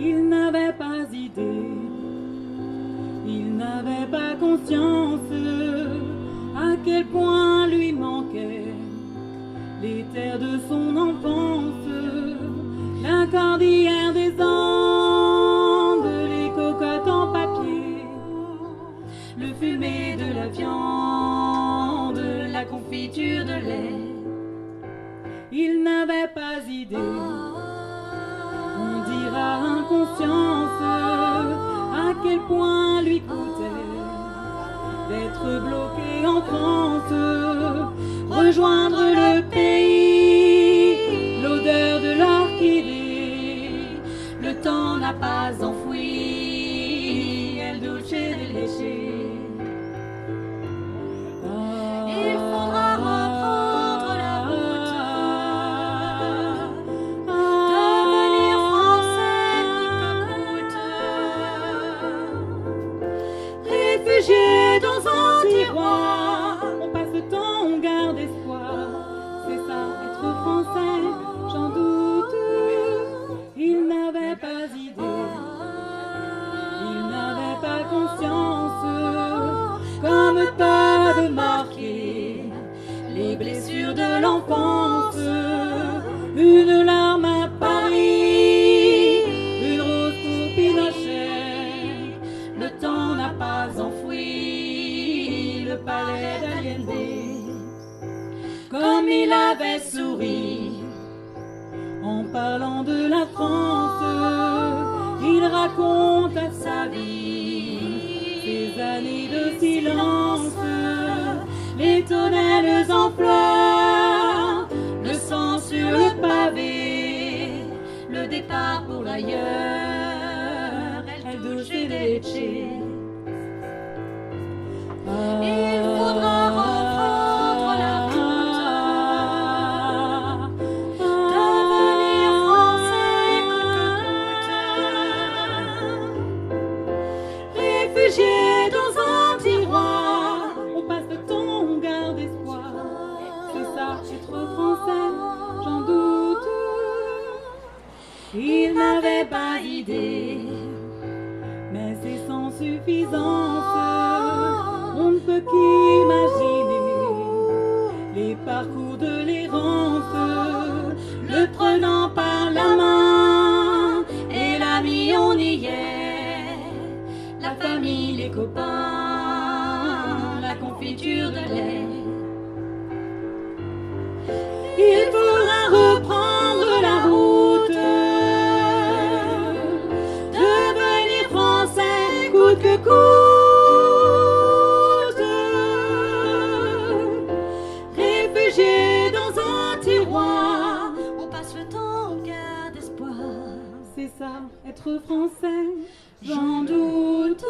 Il n'avait pas idée, il n'avait pas conscience à quel point lui manquait les terres de son enfance, la cordillère des Andes, les cocottes en papier, le fumé de la viande, la confiture de lait. Il n'avait pas idée, on dira inconscience, à quel point lui coûtait d'être bloqué en France, rejoindre le pays, l'odeur de l'orchidée, le temps n'a pas enfoui, el dulce de leche. Il faudra reprendre la route, devenir français coûte que coûte. Réfugié dans un tiroir, on passe le temps, on garde espoir. C'est ça, être français, j'en doute. Il n'avait pas idée, il n'avait pas conscience, comme peuvent marquer les blessures de l'enfance. Une larme à Paris, une rose pour Pinochet. Le temps n'a pas enfoui le palais d'Allende. Comme il avait souri en parlant de la France, il raconte à sa vie ces années de silence, les tonnelles en fleurs, le sang sur le pavé, le départ pour l'ailleurs, el dulce de leche. Il faudra reprendre la route, devenir français coûte que coûte. Réfugié dans un tiroir, on passe le temps, on garde espoir. C'est ça, être français, j'en doute. Il n'avait pas d'idée, mais c'est sans suffisance. On ne peut qu'imaginer les parcours de l'errance, le prenant par la main et l'ami on y est, la famille, les copains, la confiture de lait. Il faudra reprendre la route, devenir français coûte que coûte. Réfugié dans un tiroir, On passe le temps, on garde espoir. c'est ça, être français, j'en doute.